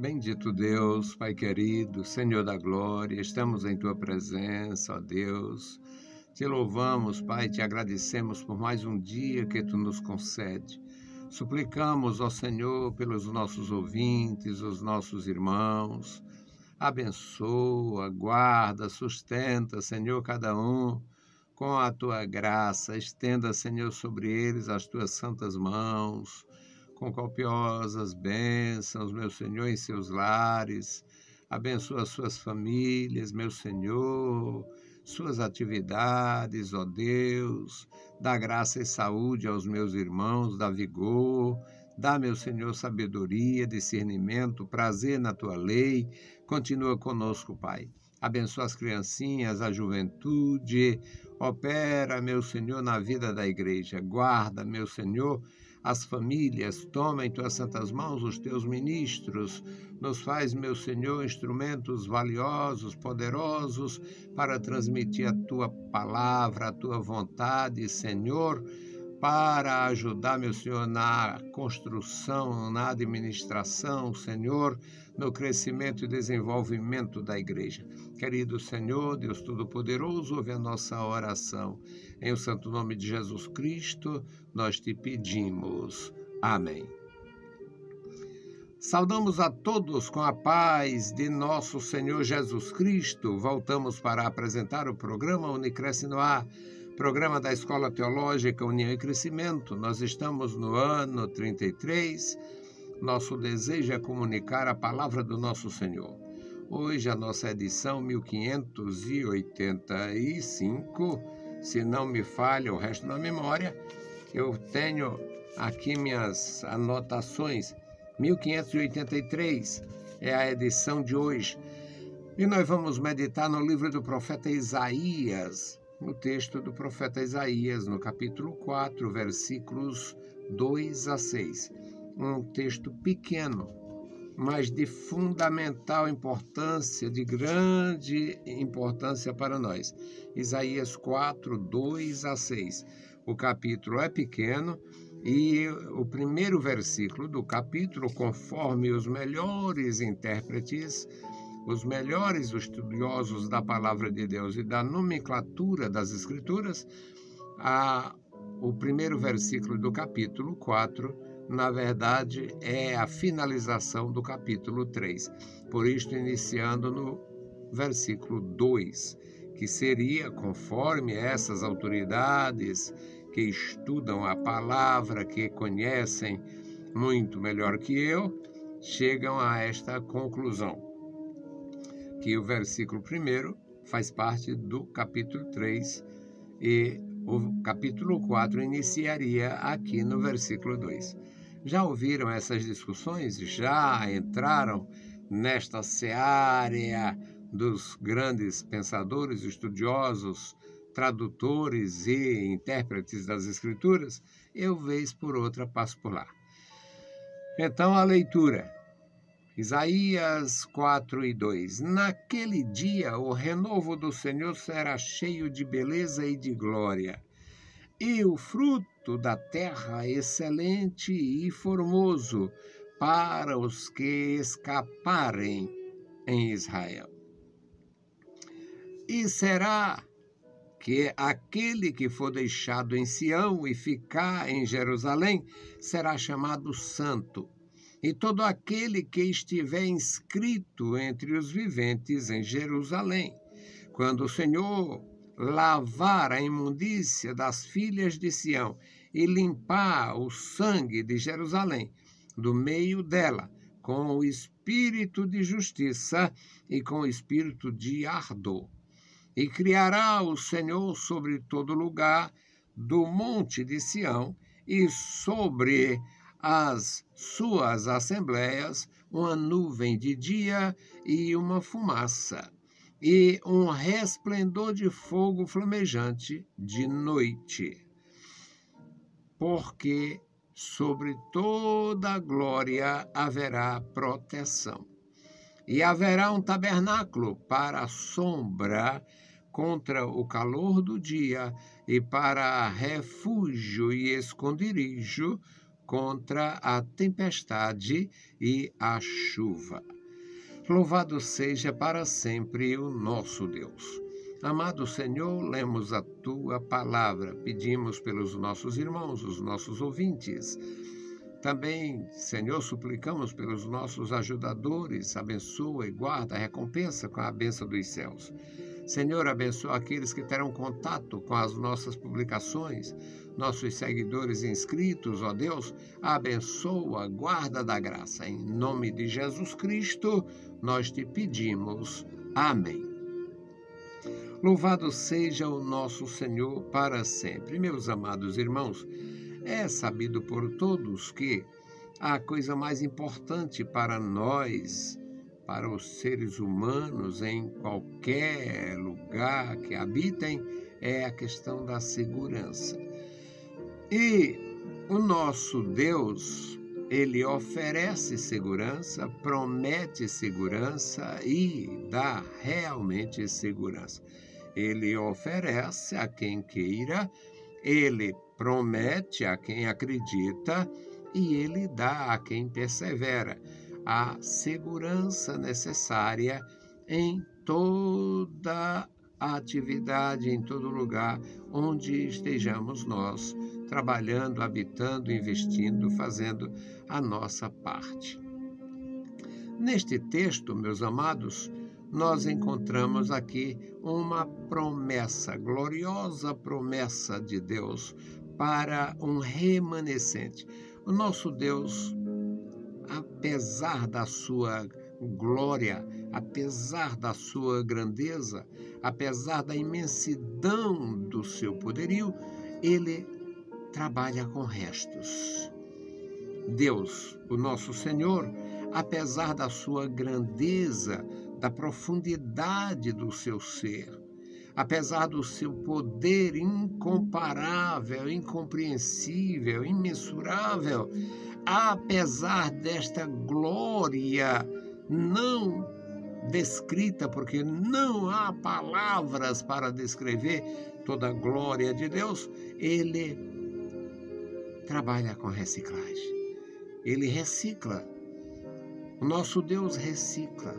Bendito Deus, Pai querido, Senhor da glória, estamos em Tua presença, ó Deus. Te louvamos, Pai, te agradecemos por mais um dia que Tu nos concede. Suplicamos, ó Senhor, pelos nossos ouvintes, os nossos irmãos. Abençoa, guarda, sustenta, Senhor, cada um com a Tua graça. Estenda, Senhor, sobre eles as Tuas santas mãos, com copiosas bênçãos, meu Senhor, em seus lares. Abençoa suas famílias, meu Senhor, suas atividades, ó Deus. Dá graça e saúde aos meus irmãos, dá vigor. Dá, meu Senhor, sabedoria, discernimento, prazer na Tua lei. Continua conosco, Pai. Abençoa as criancinhas, a juventude. Opera, meu Senhor, na vida da igreja. Guarda, meu Senhor, as famílias. Toma em Tuas santas mãos os Teus ministros. Nos faz, meu Senhor, instrumentos valiosos, poderosos, para transmitir a Tua palavra, a Tua vontade, Senhor, para ajudar, meu Senhor, na construção, na administração, Senhor, no crescimento e desenvolvimento da igreja. Querido Senhor, Deus Todo-Poderoso, ouve a nossa oração. Em o santo nome de Jesus Cristo, nós te pedimos. Amém. Saudamos a todos com a paz de nosso Senhor Jesus Cristo. Voltamos para apresentar o programa Unicresce no Ar, programa da Escola Teológica União e Crescimento. Nós estamos no ano 33. Nosso desejo é comunicar a palavra do nosso Senhor. Hoje a nossa edição 1585, se não me falha o resto da memória. Eu tenho aqui minhas anotações. 1583 é a edição de hoje. E nós vamos meditar no livro do profeta Isaías, no texto do profeta Isaías, no capítulo 4, versículos 2 a 6. Um texto pequeno, mas de fundamental importância, de grande importância para nós. Isaías 4, 2 a 6. O capítulo é pequeno e o primeiro versículo do capítulo, conforme os melhores intérpretes, os melhores estudiosos da palavra de Deus e da nomenclatura das Escrituras, o primeiro versículo do capítulo 4, na verdade, é a finalização do capítulo 3. Por isto, iniciando no versículo 2, que seria, conforme essas autoridades que estudam a palavra, que conhecem muito melhor que eu, chegam a esta conclusão, que o versículo 1 faz parte do capítulo 3 e o capítulo 4 iniciaria aqui no versículo 2. Já ouviram essas discussões? Já entraram nesta seara dos grandes pensadores, estudiosos, tradutores e intérpretes das Escrituras? Eu, vez por outra, passo por lá. Então, a leitura. Isaías 4 e 2. Naquele dia o renovo do Senhor será cheio de beleza e de glória, e o fruto da terra excelente e formoso para os que escaparem em Israel. E será que aquele que for deixado em Sião e ficar em Jerusalém será chamado santo, e todo aquele que estiver inscrito entre os viventes em Jerusalém. Quando o Senhor lavar a imundícia das filhas de Sião e limpar o sangue de Jerusalém do meio dela, com o espírito de justiça e com o espírito de ardor. E criará o Senhor sobre todo lugar do monte de Sião e sobre as suas assembleias uma nuvem de dia e uma fumaça, e um resplendor de fogo flamejante de noite. Porque sobre toda a glória haverá proteção. E haverá um tabernáculo para a sombra contra o calor do dia, e para refúgio e esconderijo contra a tempestade e a chuva. Louvado seja para sempre o nosso Deus. Amado Senhor, lemos a Tua palavra, pedimos pelos nossos irmãos, os nossos ouvintes. Também, Senhor, suplicamos pelos nossos ajudadores, abençoa e guarda a recompensa com a bênção dos céus. Senhor, abençoa aqueles que terão contato com as nossas publicações, nossos seguidores inscritos, ó Deus, abençoa, guarda da graça. Em nome de Jesus Cristo, nós te pedimos. Amém. Louvado seja o nosso Senhor para sempre. Meus amados irmãos, é sabido por todos que a coisa mais importante para nós, para os seres humanos em qualquer lugar que habitem, é a questão da segurança. E o nosso Deus, Ele oferece segurança, promete segurança e dá realmente segurança. Ele oferece a quem queira, Ele promete a quem acredita e Ele dá a quem persevera a segurança necessária em toda a atividade, em todo lugar onde estejamos nós, trabalhando, habitando, investindo, fazendo a nossa parte. Neste texto, meus amados, nós encontramos aqui uma promessa, gloriosa promessa de Deus para um remanescente. O nosso Deus, apesar da sua glória, apesar da sua grandeza, apesar da imensidão do seu poderio, Ele trabalha com restos. Deus, o nosso Senhor, apesar da sua grandeza, da profundidade do seu ser, apesar do seu poder incomparável, incompreensível, imensurável, apesar desta glória não descrita, porque não há palavras para descrever toda a glória de Deus, Ele trabalha com reciclagem. Ele recicla. O nosso Deus recicla.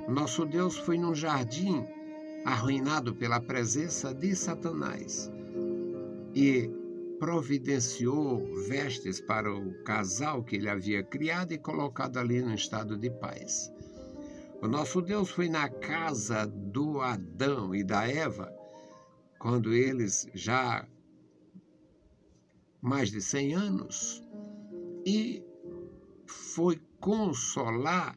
O nosso Deus foi num jardim arruinado pela presença de Satanás e providenciou vestes para o casal que ele havia criado e colocado ali no estado de paz. O nosso Deus foi na casa do Adão e da Eva, quando eles já mais de 100 anos, e foi consolar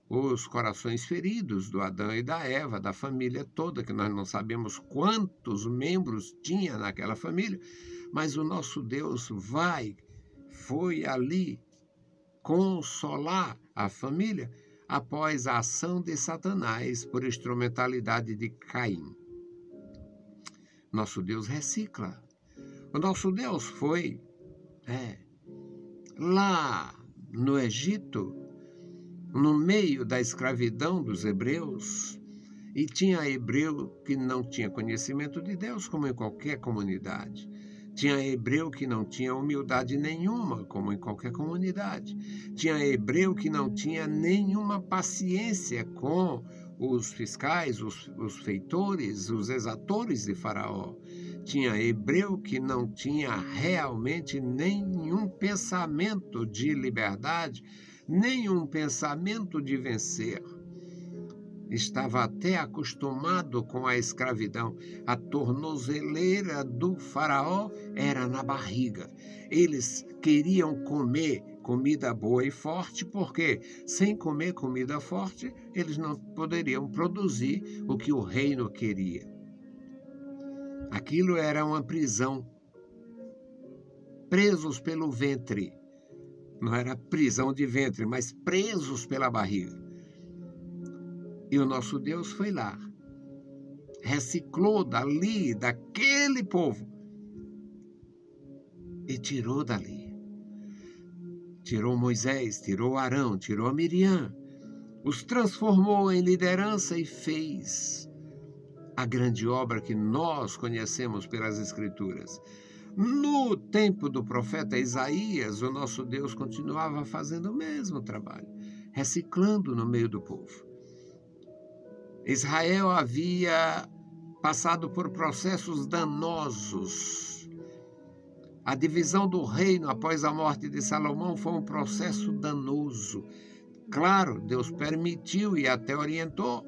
os corações feridos do Adão e da Eva, da família toda, que nós não sabemos quantos membros tinha naquela família, mas o nosso Deus foi ali consolar a família após a ação de Satanás por instrumentalidade de Caim. Nosso Deus recicla. O nosso Deus foi lá no Egito, no meio da escravidão dos hebreus, e tinha hebreu que não tinha conhecimento de Deus, como em qualquer comunidade. Tinha hebreu que não tinha humildade nenhuma, como em qualquer comunidade. Tinha hebreu que não tinha nenhuma paciência com os fiscais, os feitores, os exatores de Faraó. Tinha hebreu que não tinha realmente nenhum pensamento de liberdade, nenhum pensamento de vencer. Estava até acostumado com a escravidão. A tornozeleira do Faraó era na barriga. Eles queriam comer comida boa e forte, porque sem comer comida forte, eles não poderiam produzir o que o reino queria. Aquilo era uma prisão. Presos pelo ventre. Não era prisão de ventre, mas presos pela barriga. E o nosso Deus foi lá, reciclou dali, daquele povo, e tirou dali. Tirou Moisés, tirou Arão, tirou Miriam, os transformou em liderança e fez a grande obra que nós conhecemos pelas Escrituras. No tempo do profeta Isaías, o nosso Deus continuava fazendo o mesmo trabalho, reciclando no meio do povo. Israel havia passado por processos danosos. A divisão do reino após a morte de Salomão foi um processo danoso. Claro, Deus permitiu e até orientou,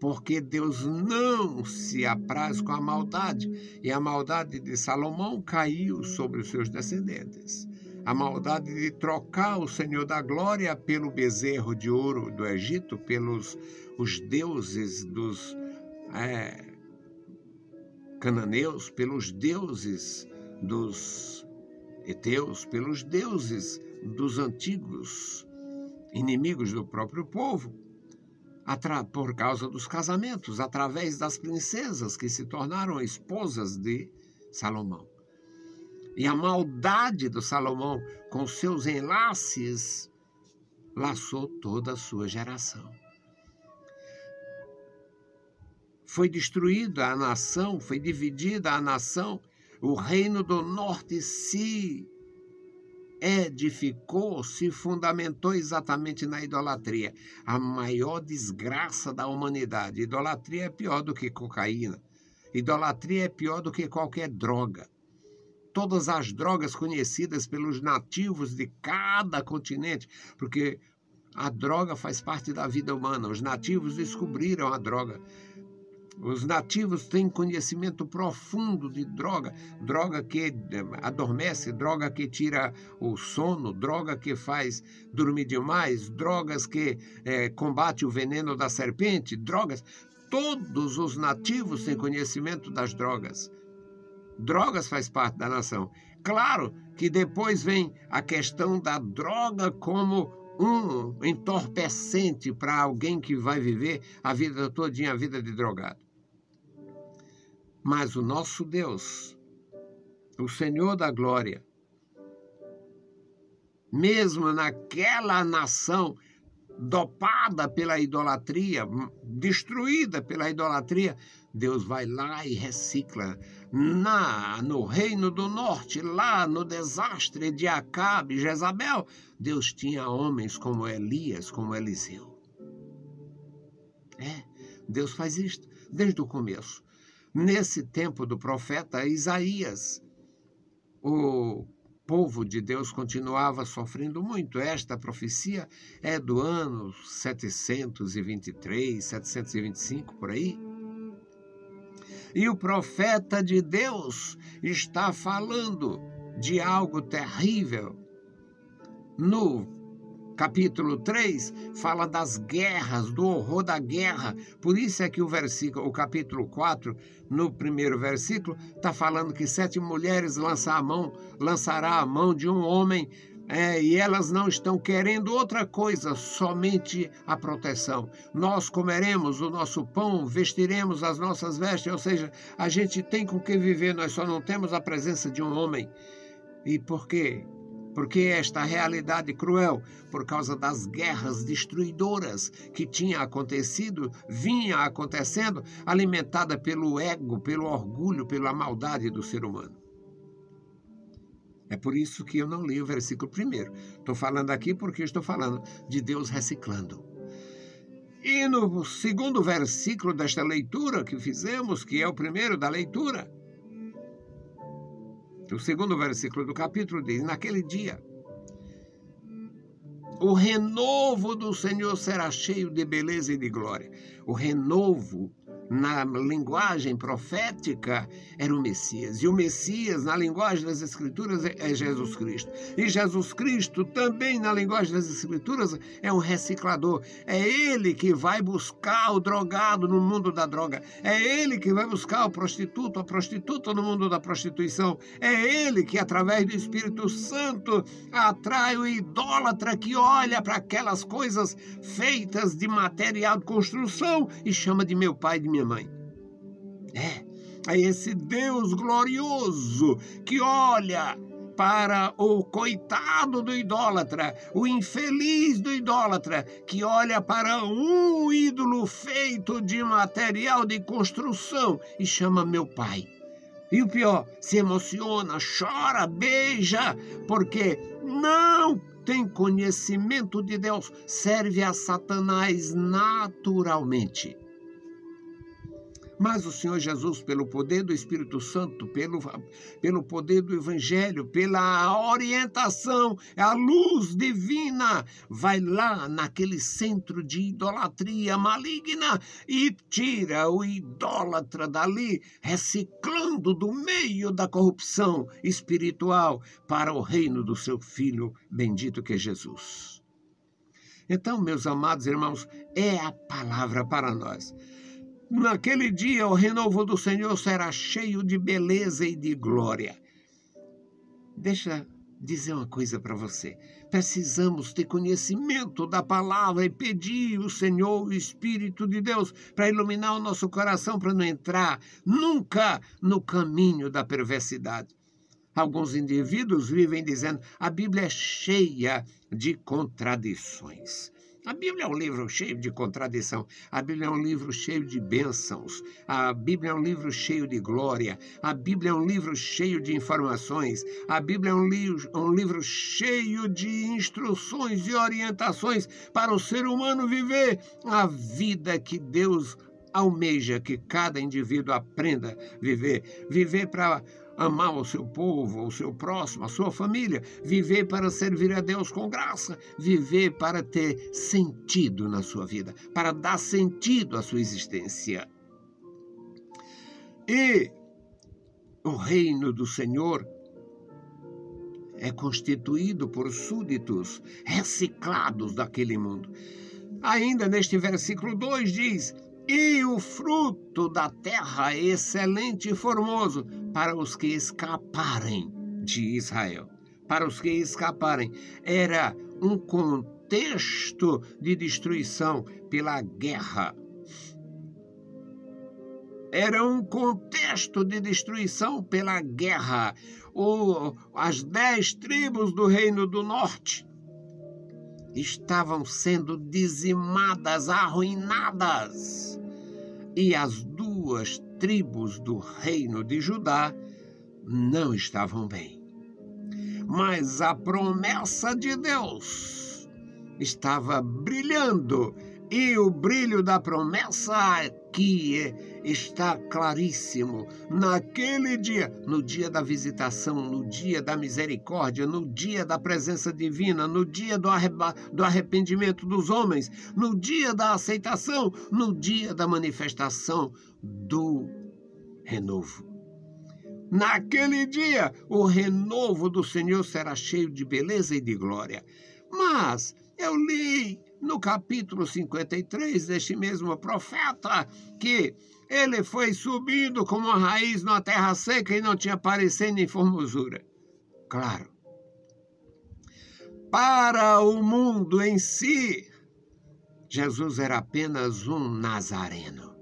porque Deus não se apraz com a maldade, e a maldade de Salomão caiu sobre os seus descendentes. A maldade de trocar o Senhor da glória pelo bezerro de ouro do Egito, pelos os deuses dos cananeus, pelos deuses dos heteus, pelos deuses dos antigos inimigos do próprio povo, por causa dos casamentos, através das princesas que se tornaram esposas de Salomão. E a maldade do Salomão, com seus enlaces, laçou toda a sua geração. Foi destruída a nação, foi dividida a nação, o reino do norte se edificou, se fundamentou exatamente na idolatria. A maior desgraça da humanidade. Idolatria é pior do que cocaína. Idolatria é pior do que qualquer droga. Todas as drogas conhecidas pelos nativos de cada continente, porque a droga faz parte da vida humana. Os nativos descobriram a droga. Os nativos têm conhecimento profundo de droga, droga que adormece, droga que tira o sono, droga que faz dormir demais, drogas que combate o veneno da serpente, drogas. Todos os nativos têm conhecimento das drogas. Drogas faz parte da nação. Claro que depois vem a questão da droga como um entorpecente para alguém que vai viver a vida todinha, a vida de drogado. Mas o nosso Deus, o Senhor da glória, mesmo naquela nação dopada pela idolatria, destruída pela idolatria, Deus vai lá e recicla. No reino do norte, lá no desastre de Acabe e Jezabel, Deus tinha homens como Elias, como Eliseu. Deus faz isto desde o começo. Nesse tempo do profeta Isaías, o povo de Deus continuava sofrendo muito. Esta profecia é do ano 723, 725, por aí. E o profeta de Deus está falando de algo terrível. No capítulo 3 fala das guerras, do horror da guerra. Por isso é que o capítulo 4, no primeiro versículo, está falando que 7 mulheres lançará a mão de um homem, e elas não estão querendo outra coisa, somente a proteção. Nós comeremos o nosso pão, vestiremos as nossas vestes, ou seja, a gente tem com que viver, nós só não temos a presença de um homem. E por quê? Porque esta realidade cruel, por causa das guerras destruidoras que tinha acontecido, vinha acontecendo, alimentada pelo ego, pelo orgulho, pela maldade do ser humano. É por isso que eu não li o versículo primeiro. Estou falando aqui porque estou falando de Deus reciclando. E no segundo versículo desta leitura que fizemos, que é o primeiro da leitura, o segundo versículo do capítulo diz: naquele dia, o renovo do Senhor será cheio de beleza e de glória. O renovo, na linguagem profética, era o Messias. E o Messias, na linguagem das Escrituras, é Jesus Cristo. E Jesus Cristo, também na linguagem das Escrituras, é um reciclador. É Ele que vai buscar o drogado no mundo da droga. É Ele que vai buscar o prostituto, a prostituta no mundo da prostituição. É Ele que, através do Espírito Santo, atrai o idólatra que olha para aquelas coisas feitas de material de construção e chama de meu pai e de minha mãe. É esse Deus glorioso que olha para o coitado do idólatra, o infeliz do idólatra, que olha para um ídolo feito de material de construção e chama meu pai. E o pior, se emociona, chora, beija, porque não tem conhecimento de Deus, serve a Satanás naturalmente. Mas o Senhor Jesus, pelo poder do Espírito Santo, pelo poder do Evangelho, pela orientação, a luz divina, vai lá naquele centro de idolatria maligna e tira o idólatra dali, reciclando do meio da corrupção espiritual para o reino do seu Filho bendito que é Jesus. Então, meus amados irmãos, é a palavra para nós. Naquele dia, o renovo do Senhor será cheio de beleza e de glória. Deixa eu dizer uma coisa para você. Precisamos ter conhecimento da palavra e pedir o Senhor, o Espírito de Deus, para iluminar o nosso coração, para não entrar nunca no caminho da perversidade. Alguns indivíduos vivem dizendo: a Bíblia é cheia de contradições. A Bíblia é um livro cheio de contradição. A Bíblia é um livro cheio de bênçãos. A Bíblia é um livro cheio de glória. A Bíblia é um livro cheio de informações. A Bíblia é um livro cheio de instruções e orientações para o ser humano viver a vida que Deus almeja que cada indivíduo aprenda a viver. Viver para amar o seu povo, o seu próximo, a sua família, viver para servir a Deus com graça, viver para ter sentido na sua vida, para dar sentido à sua existência. E o reino do Senhor é constituído por súditos reciclados daquele mundo. Ainda neste versículo 2 diz: e o fruto da terra é excelente e formoso para os que escaparem de Israel. Para os que escaparem. Era um contexto de destruição pela guerra. Era um contexto de destruição pela guerra. As 10 tribos do Reino do Norte estavam sendo dizimadas, arruinadas. E as 2 tribos do reino de Judá não estavam bem. Mas a promessa de Deus estava brilhando. E o brilho da promessa aqui está claríssimo. Naquele dia, no dia da visitação, no dia da misericórdia, no dia da presença divina, no dia do arrependimento dos homens, no dia da aceitação, no dia da manifestação do renovo. Naquele dia, o renovo do Senhor será cheio de beleza e de glória. Mas eu li no capítulo 53 deste mesmo profeta que ele foi subindo como uma raiz numa terra seca e não tinha parecer nem formosura. Claro, para o mundo em si, Jesus era apenas um nazareno,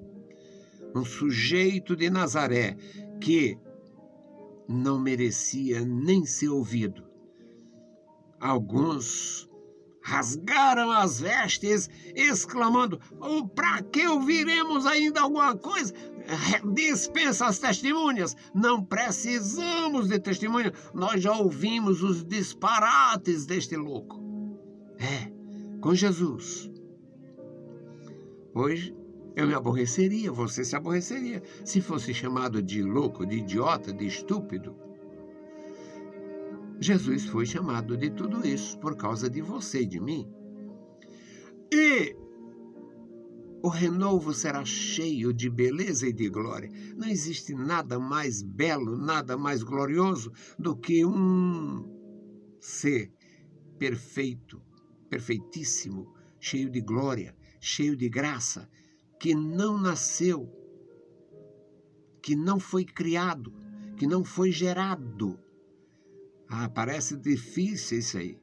um sujeito de Nazaré que não merecia nem ser ouvido. Alguns rasgaram as vestes, exclamando: para que ouviremos ainda alguma coisa? Dispensa as testemunhas. Não precisamos de testemunha. Nós já ouvimos os disparates deste louco. Com Jesus. Hoje eu me aborreceria, você se aborreceria, se fosse chamado de louco, de idiota, de estúpido. Jesus foi chamado de tudo isso por causa de você e de mim. E o renovo será cheio de beleza e de glória. Não existe nada mais belo, nada mais glorioso do que um ser perfeito, perfeitíssimo, cheio de glória, cheio de graça, que não nasceu, que não foi criado, que não foi gerado. Parece difícil isso aí.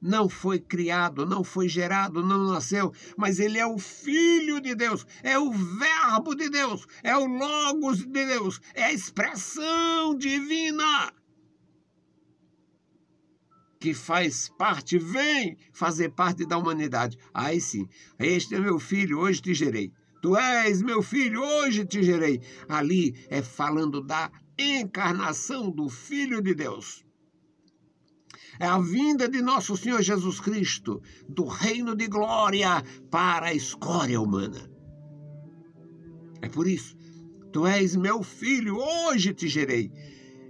Não foi criado, não foi gerado, não nasceu, mas ele é o Filho de Deus, é o Verbo de Deus, é o Logos de Deus, é a expressão divina que faz parte, vem fazer parte da humanidade. Aí sim, este é meu filho, hoje te gerei. Tu és meu filho, hoje te gerei. Ali é falando da encarnação do Filho de Deus. É a vinda de nosso Senhor Jesus Cristo, do reino de glória para a escória humana. É por isso, tu és meu filho, hoje te gerei.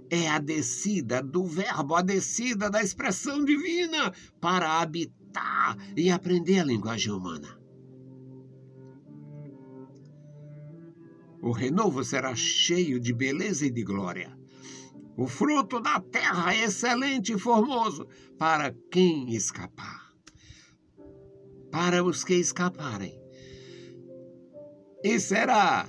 É a descida do verbo, a descida da expressão divina para habitar e aprender a linguagem humana. O renovo será cheio de beleza e de glória. O fruto da terra é excelente e formoso para quem escapar. Para os que escaparem. E será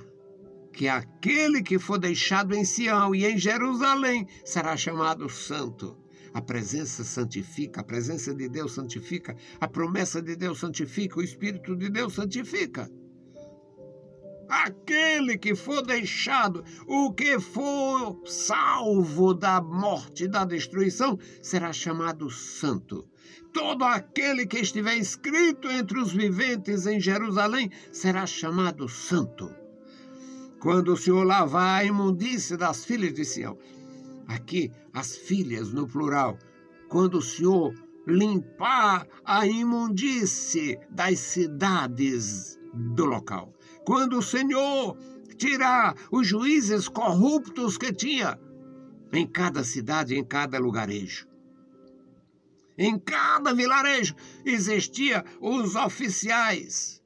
que aquele que for deixado em Sião e em Jerusalém será chamado santo. A presença santifica, a presença de Deus santifica, a promessa de Deus santifica, o Espírito de Deus santifica. Aquele que for deixado, o que for salvo da morte e da destruição, será chamado santo. Todo aquele que estiver inscrito entre os viventes em Jerusalém será chamado santo. Quando o Senhor lavar a imundície das filhas de Sião, aqui as filhas no plural, quando o Senhor limpar a imundície das cidades do local, quando o Senhor tirar os juízes corruptos que tinha em cada cidade, em cada lugarejo. Em cada vilarejo existia os oficiais,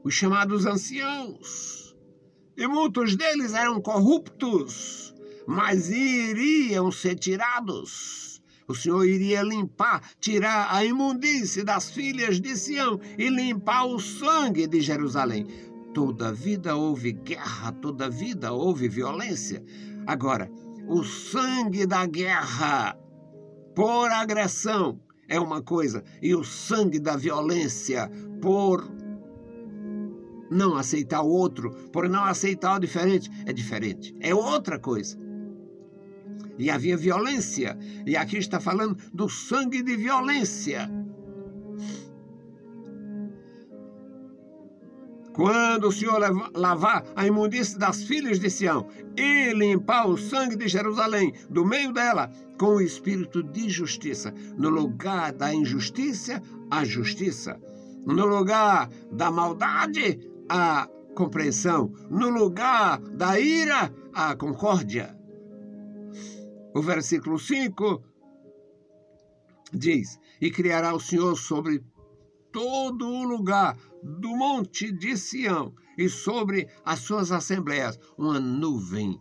os chamados anciãos, e muitos deles eram corruptos, mas iriam ser tirados. O Senhor iria limpar, tirar a imundície das filhas de Sião e limpar o sangue de Jerusalém. Toda vida houve guerra, toda vida houve violência. Agora, o sangue da guerra por agressão é uma coisa, e o sangue da violência por não aceitar o outro, por não aceitar o diferente, é diferente, é outra coisa. E havia violência, e aqui está falando do sangue de violência. Quando o Senhor lavar a imundície das filhas de Sião e limpar o sangue de Jerusalém do meio dela com o espírito de justiça, no lugar da injustiça, a justiça, no lugar da maldade, a compreensão, no lugar da ira, a concórdia. O versículo 5 diz: e criará o Senhor sobre todo o lugar do monte de Sião e sobre as suas assembleias uma nuvem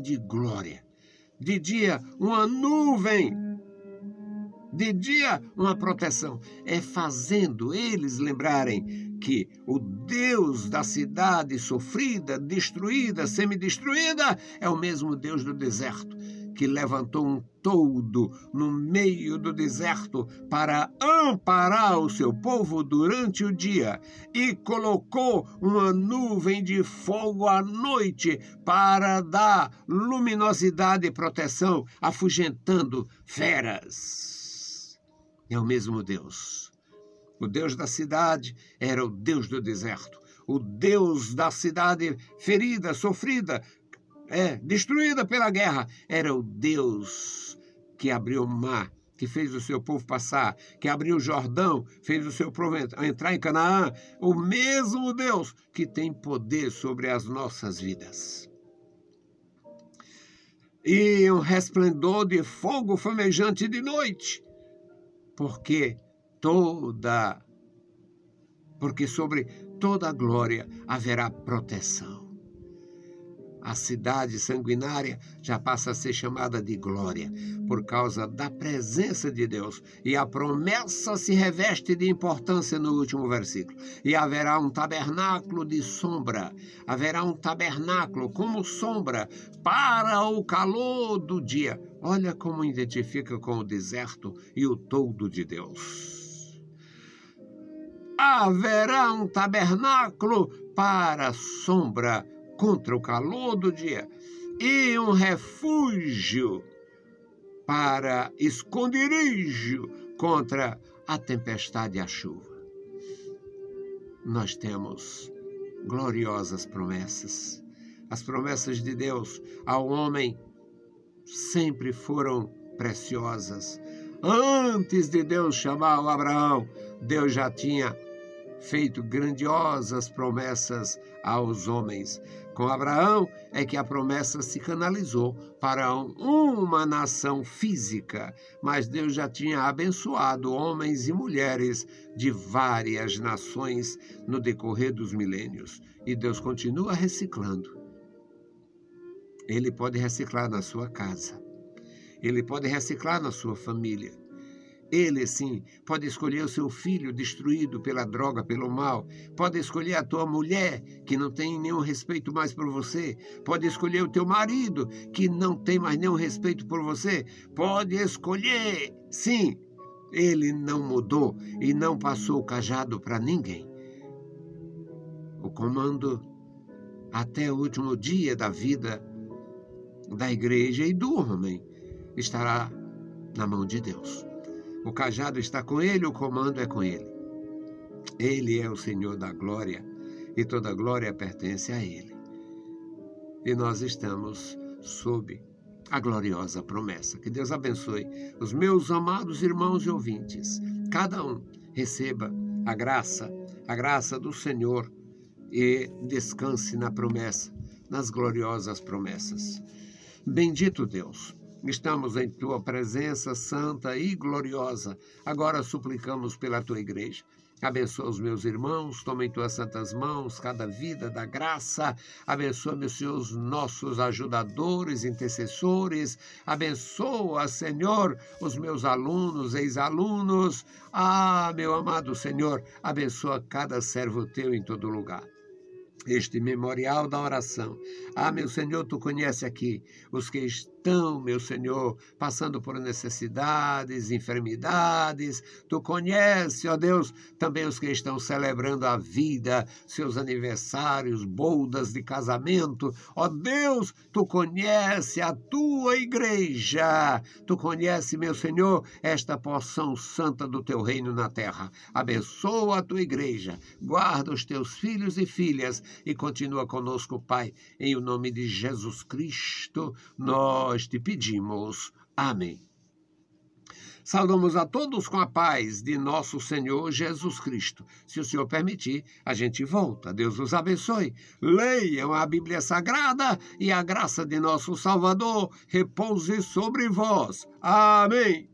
de glória. De dia, uma nuvem. De dia, uma proteção. É fazendo eles lembrarem que o Deus da cidade sofrida, destruída, semidestruída, é o mesmo Deus do deserto, que levantou um toldo no meio do deserto para amparar o seu povo durante o dia e colocou uma nuvem de fogo à noite para dar luminosidade e proteção, afugentando feras. É o mesmo Deus. O Deus da cidade era o Deus do deserto. O Deus da cidade ferida, sofrida, destruída pela guerra, era o Deus que abriu o mar, que fez o seu povo passar, que abriu o Jordão, fez o seu povo entrar em Canaã. O mesmo Deus que tem poder sobre as nossas vidas. E um resplendor de fogo flamejante de noite, porque sobre toda a glória haverá proteção. A cidade sanguinária já passa a ser chamada de glória, por causa da presença de Deus. E a promessa se reveste de importância no último versículo. E haverá um tabernáculo de sombra, haverá um tabernáculo como sombra para o calor do dia. Olha como identifica com o deserto e o toldo de Deus. Haverá um tabernáculo para a sombra contra o calor do dia, e um refúgio para esconderijo contra a tempestade e a chuva. nós temos gloriosas promessas. As promessas de Deus ao homem sempre foram preciosas. Antes de Deus chamar o Abraão, Deus já tinha feito grandiosas promessas aos homens. Com Abraão é que a promessa se canalizou para uma nação física, mas Deus já tinha abençoado homens e mulheres de várias nações no decorrer dos milênios. E Deus continua reciclando. Ele pode reciclar na sua casa. Ele pode reciclar na sua família. Ele, sim, pode escolher o seu filho destruído pela droga, pelo mal. Pode escolher a tua mulher, que não tem nenhum respeito mais por você. Pode escolher o teu marido, que não tem mais nenhum respeito por você. Pode escolher, sim. Ele não mudou e não passou o cajado para ninguém. O comando até o último dia da vida da igreja e do homem estará na mão de Deus. O cajado está com ele, o comando é com ele. Ele é o Senhor da glória e toda glória pertence a ele. E nós estamos sob a gloriosa promessa. Que Deus abençoe os meus amados irmãos e ouvintes. Cada um receba a graça do Senhor e descanse na promessa, nas gloriosas promessas. Bendito Deus, estamos em Tua presença santa e gloriosa. Agora suplicamos pela Tua igreja. Abençoa os meus irmãos, toma em Tuas santas mãos cada vida da graça. Abençoa, meu Senhor, os nossos ajudadores, intercessores. Abençoa, Senhor, os meus alunos, ex-alunos. Meu amado Senhor, abençoa cada servo Teu em todo lugar. Este memorial da oração. Meu Senhor, Tu conhece aqui os que estão, meu Senhor, passando por necessidades, enfermidades. Tu conhece, ó Deus, também os que estão celebrando a vida, seus aniversários, bodas de casamento. Ó Deus, Tu conhece a Tua igreja. Tu conhece, meu Senhor, esta porção santa do Teu reino na terra. Abençoa a Tua igreja. Guarda os Teus filhos e filhas e continua conosco, Pai, em o nome de Jesus Cristo, nós te pedimos. Amém. Saudamos a todos com a paz de nosso Senhor Jesus Cristo. Se o Senhor permitir, a gente volta. Deus os abençoe. Leiam a Bíblia Sagrada e a graça de nosso Salvador repouse sobre vós. Amém.